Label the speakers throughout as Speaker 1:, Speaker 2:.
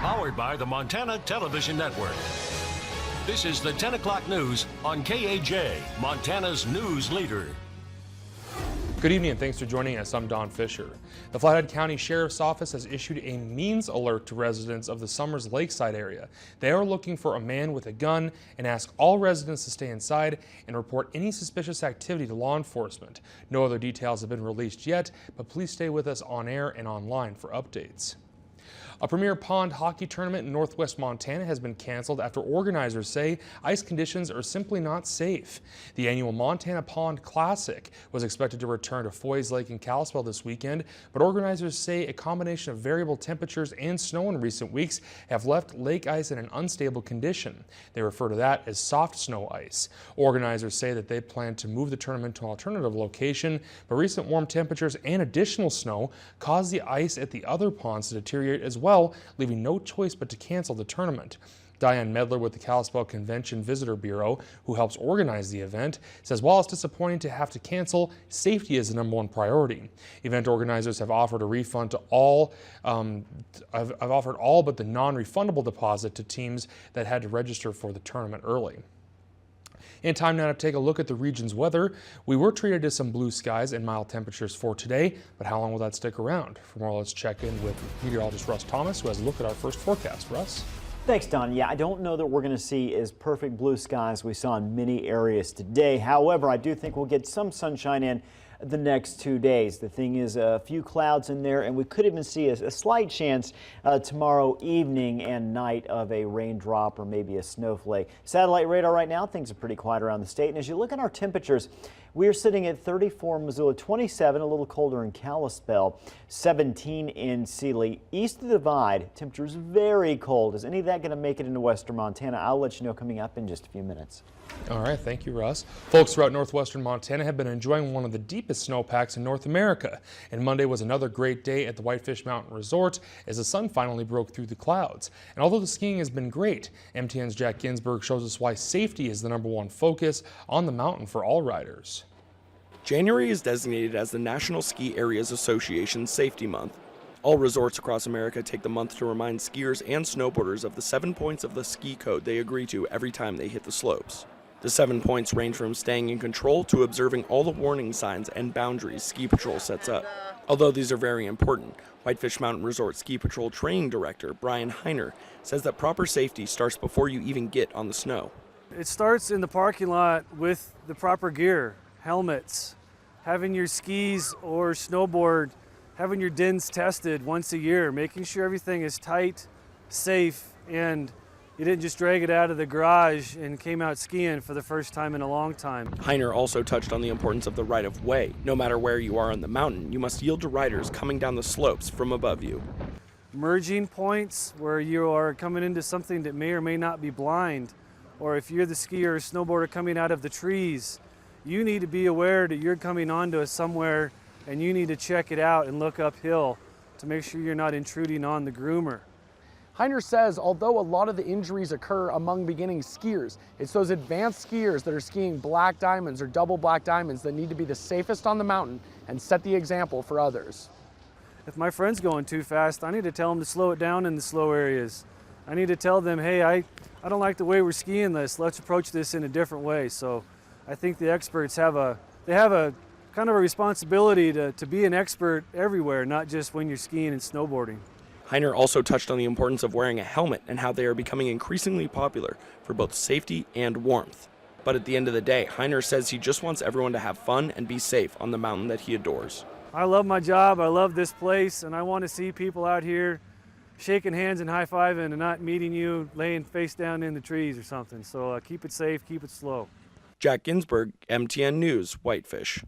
Speaker 1: Powered by the Montana Television Network. This is the 10 o'clock news on KAJ, Montana's news leader.
Speaker 2: Good evening and thanks for joining us. I'm Don Fisher. The Flathead County Sheriff's Office has issued a means alert to residents of the Summers Lakeside area. They are looking for a man with a gun and ask all residents to stay inside and report any suspicious activity to law enforcement. No other details have been released yet, but please stay with us on air and online for updates. A premier pond hockey tournament in northwest Montana has been canceled after organizers say ice conditions are simply not safe. The annual Montana Pond Classic was expected to return to Foy's Lake in Kalispell this weekend, but organizers say a combination of variable temperatures and snow in recent weeks have left lake ice in an unstable condition. They refer to that as soft snow ice. Organizers say that they plan to move the tournament to an alternative location, but recent warm temperatures and additional snow caused the ice at the other ponds to deteriorate as well, leaving no choice but to cancel the tournament. Diane Medler with the Kalispell Convention Visitor Bureau, who helps organize the event, says while it's disappointing to have to cancel, safety is the #1 priority. Event organizers have offered a refund to all, I've offered all but the non-refundable deposit to teams that had to register for the tournament early. In time now to take a look at the region's weather. We were treated to some blue skies and mild temperatures for today, but how long will that stick around? For more, let's check in with meteorologist Russ Thomas, who has a look at our first forecast. Russ?
Speaker 3: Thanks, Don. Yeah, I don't know that we're going to see as perfect blue skies we saw in many areas today. However, I do think we'll get some sunshine in the next 2 days. The thing is, a few clouds in there, and we could even see a slight chance tomorrow evening and night of a raindrop or maybe a snowflake. Satellite radar right now, things are pretty quiet around the state. And as you look at our temperatures, we are sitting at 34 in Missoula, 27, a little colder in Kalispell, 17 in Sealy. East of the Divide, temperatures very cold. Is any of that going to make it into western Montana? I'll let you know coming up in just a few minutes.
Speaker 2: All right, thank you, Russ. Folks throughout northwestern Montana have been enjoying one of the deepest snowpacks in North America. And Monday was another great day at the Whitefish Mountain Resort as the sun finally broke through the clouds. And although the skiing has been great, MTN's Jack Ginsburg shows us why safety is the #1 focus on the mountain for all riders.
Speaker 4: January is designated as the National Ski Areas Association Safety Month. All resorts across America take the month to remind skiers and snowboarders of the 7 points of the ski code they agree to every time they hit the slopes. The 7 points range from staying in control to observing all the warning signs and boundaries Ski Patrol sets up. Although these are very important, Whitefish Mountain Resort Ski Patrol Training Director Brian Heiner says that proper safety starts before you even get on the snow.
Speaker 5: It starts in the parking lot with the proper gear, helmets, having your skis or snowboard, having your DINs tested once a year, making sure everything is tight, safe, and you didn't just drag it out of the garage and came out skiing for the first time in a long time.
Speaker 4: Heiner also touched on the importance of the right-of-way. No matter where you are on the mountain, you must yield to riders coming down the slopes from above you.
Speaker 5: Merging points where you are coming into something that may or may not be blind, or if you're the skier or snowboarder coming out of the trees, you need to be aware that you're coming onto somewhere and you need to check it out and look uphill to make sure you're not intruding on the groomer.
Speaker 6: Heiner says although a lot of the injuries occur among beginning skiers, it's those advanced skiers that are skiing black diamonds or double black diamonds that need to be the safest on the mountain and set the example for others.
Speaker 5: If my friend's going too fast, I need to tell them to slow it down in the slow areas. I need to tell them, hey, I don't like the way we're skiing this. Let's approach this in a different way. So I think the experts have a kind of a responsibility to be an expert everywhere, not just when you're skiing and snowboarding.
Speaker 4: Heiner also touched on the importance of wearing a helmet and how they are becoming increasingly popular for both safety and warmth. But at the end of the day, Heiner says he just wants everyone to have fun and be safe on the mountain that he adores.
Speaker 5: I love my job, I love this place, and I want to see people out here shaking hands and high-fiving and not meeting you laying face down in the trees or something. So keep it safe, keep it slow.
Speaker 4: Jack Ginsburg, MTN News, Whitefish.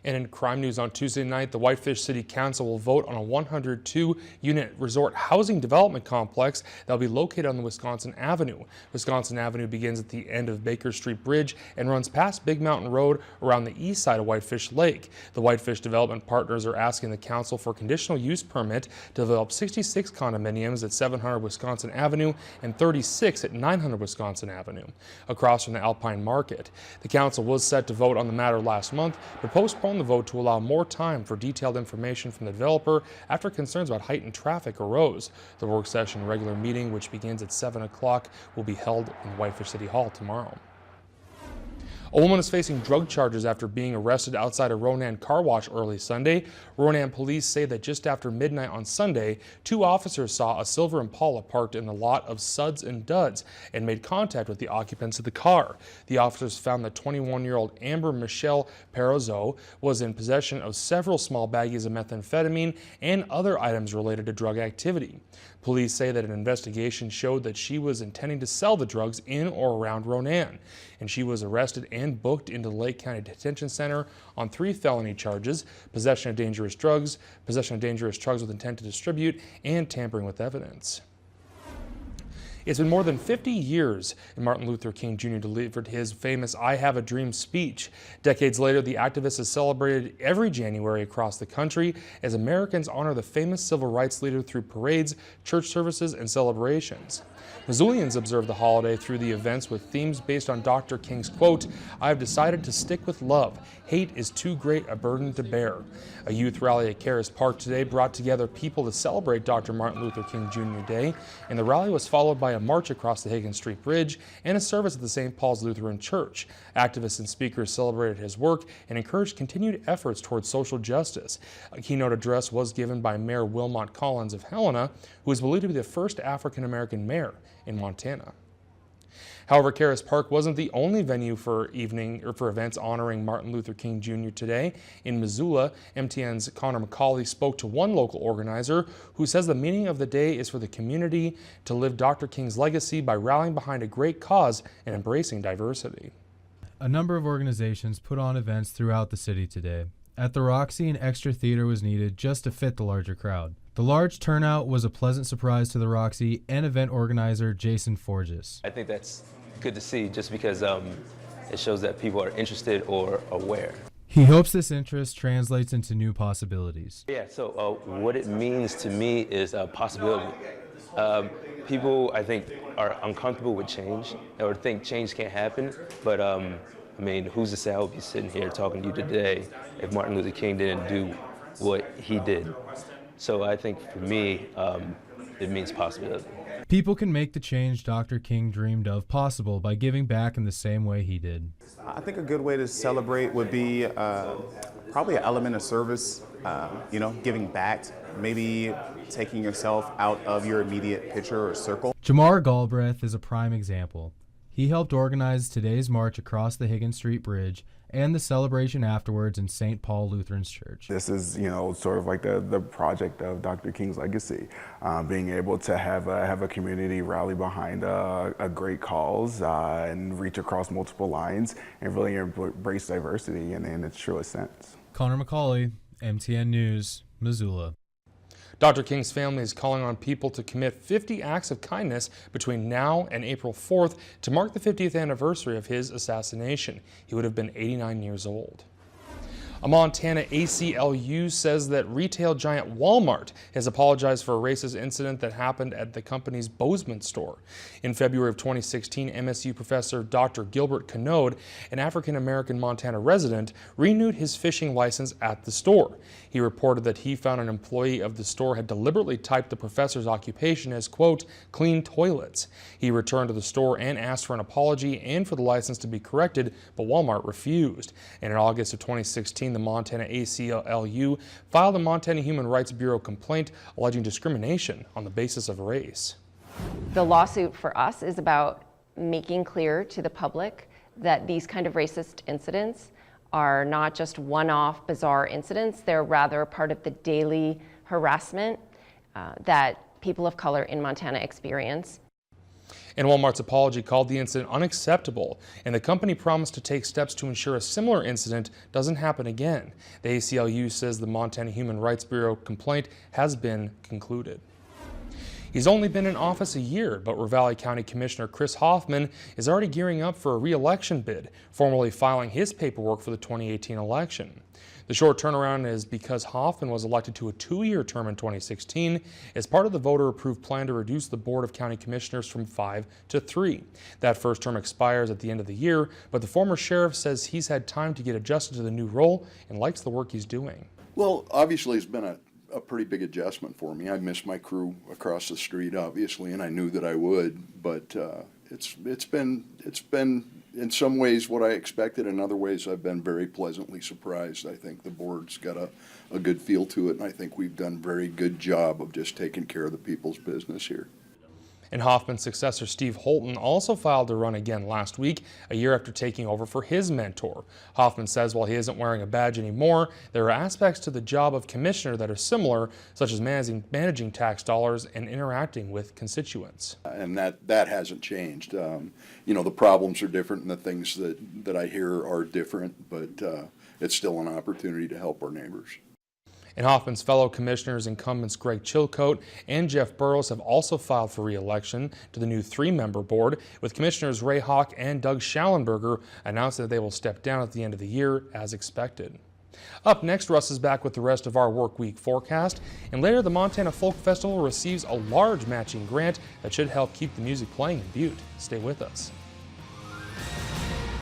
Speaker 2: And in crime news on Tuesday night, the Whitefish City Council will vote on a 102-unit resort housing development complex that will be located on the Wisconsin Avenue. Wisconsin Avenue begins at the end of Baker Street Bridge and runs past Big Mountain Road around the east side of Whitefish Lake. The Whitefish Development Partners are asking the council for a conditional use permit to develop 66 condominiums at 700 Wisconsin Avenue and 36 at 900 Wisconsin Avenue, across from the Alpine Market. The council was set to vote on the matter last month, but postponed postponed the vote to allow more time for detailed information from the developer after concerns about heightened traffic arose. The work session regular meeting, which begins at 7 o'clock, will be held in Whitefish City Hall tomorrow. A woman is facing drug charges after being arrested outside a Ronan car wash early Sunday. Ronan police say that just after midnight on Sunday, 2 officers saw a silver Impala parked in the lot of Suds and Duds and made contact with the occupants of the car. The officers found that 21-year-old Amber Michelle Perozzo was in possession of several small baggies of methamphetamine and other items related to drug activity. Police say that an investigation showed that she was intending to sell the drugs in or around Ronan, and she was arrested and booked into the Lake County Detention Center on 3 felony charges: possession of dangerous drugs with intent to distribute, and tampering with evidence. It's been more than 50 years and Martin Luther King Jr. delivered his famous "I Have a Dream" speech. Decades later, the activist is celebrated every January across the country as Americans honor the famous civil rights leader through parades, church services, and celebrations. Missoulians observe the holiday through the events with themes based on Dr. King's quote, "I have decided to stick with love. Hate is too great a burden to bear." A youth rally at KAJ Park today brought together people to celebrate Dr. Martin Luther King Jr. Day, and the rally was followed by a march across the Higgins Street Bridge and a service at the St. Paul's Lutheran Church. Activists and speakers celebrated his work and encouraged continued efforts towards social justice. A keynote address was given by Mayor Wilmot Collins of Helena, who is believed to be the first African-American mayor in Montana. However, KAJ Park wasn't the only venue for events honoring Martin Luther King Jr. today. In Missoula, MTN's Connor McCauley spoke to one local organizer who says the meaning of the day is for the community to live Dr. King's legacy by rallying behind a great cause and embracing diversity.
Speaker 7: A number of organizations put on events throughout the city today. At the Roxy, an extra theater was needed just to fit the larger crowd. The large turnout was a pleasant surprise to the Roxy and event organizer Jason Forges.
Speaker 8: I think that's good to see just because it shows that people are interested or aware.
Speaker 7: He hopes this interest translates into new possibilities.
Speaker 8: Yeah, so what it means to me is a possibility. People, I think, are uncomfortable with change or think change can't happen, but I mean, who's to say I would be sitting here talking to you today if Martin Luther King didn't do what he did? So I think for me, it means possibility.
Speaker 7: People can make the change Dr. King dreamed of possible by giving back in the same way he did.
Speaker 9: I think a good way to celebrate would be probably an element of service, giving back, maybe taking yourself out of your immediate picture or circle.
Speaker 7: Jamar Galbraith is a prime example. He helped organize today's march across the Higgins Street Bridge and the celebration afterwards in St. Paul Lutheran's Church.
Speaker 10: This is, sort of like the project of Dr. King's legacy, being able to have a community rally behind a great cause and reach across multiple lines and really embrace diversity in its truest sense.
Speaker 7: Connor McCauley, MTN News, Missoula.
Speaker 2: Dr. King's family is calling on people to commit 50 acts of kindness between now and April 4th to mark the 50th anniversary of his assassination. He would have been 89 years old. A Montana ACLU says that retail giant Walmart has apologized for a racist incident that happened at the company's Bozeman store. In February of 2016, MSU professor Dr. Gilbert Canode, an African-American Montana resident, renewed his fishing license at the store. He reported that he found an employee of the store had deliberately typed the professor's occupation as, quote, clean toilets. He returned to the store and asked for an apology and for the license to be corrected, but Walmart refused. And in August of 2016, the Montana ACLU filed a Montana Human Rights Bureau complaint alleging discrimination on the basis of race.
Speaker 11: The lawsuit for us is about making clear to the public that these kind of racist incidents are not just one-off bizarre incidents, they're rather part of the daily harassment that people of color in Montana experience.
Speaker 2: And Walmart's apology called the incident unacceptable, and the company promised to take steps to ensure a similar incident doesn't happen again. The ACLU says the Montana Human Rights Bureau complaint has been concluded. He's only been in office a year, but Ravalli County Commissioner Chris Hoffman is already gearing up for a re-election bid, formally filing his paperwork for the 2018 election. The short turnaround is because Hoffman was elected to a 2-year term in 2016 as part of the voter-approved plan to reduce the Board of County Commissioners from 5 to 3. That first term expires at the end of the year, but the former sheriff says he's had time to get adjusted to the new role and likes the work he's doing.
Speaker 12: Well, obviously it's been a pretty big adjustment for me. I miss my crew across the street, obviously, and I knew that I would, but it's been in some ways what I expected. In other ways, I've been very pleasantly surprised. I think the board's got a good feel to it, and I think we've done a very good job of just taking care of the people's business here.
Speaker 2: And Hoffman's successor, Steve Holton, also filed to run again last week, a year after taking over for his mentor. Hoffman says while he isn't wearing a badge anymore, there are aspects to the job of commissioner that are similar, such as managing tax dollars and interacting with constituents.
Speaker 12: And that hasn't changed. You know, the problems are different and the things that I hear are different, but it's still an opportunity to help our neighbors.
Speaker 2: And Hoffman's fellow commissioners, incumbents Greg Chilcote and Jeff Burrows, have also filed for re-election to the new 3-member board, with Commissioners Ray Hawk and Doug Schallenberger announcing that they will step down at the end of the year as expected. Up next, Russ is back with the rest of our work week forecast, and later the Montana Folk Festival receives a large matching grant that should help keep the music playing in Butte. Stay with us.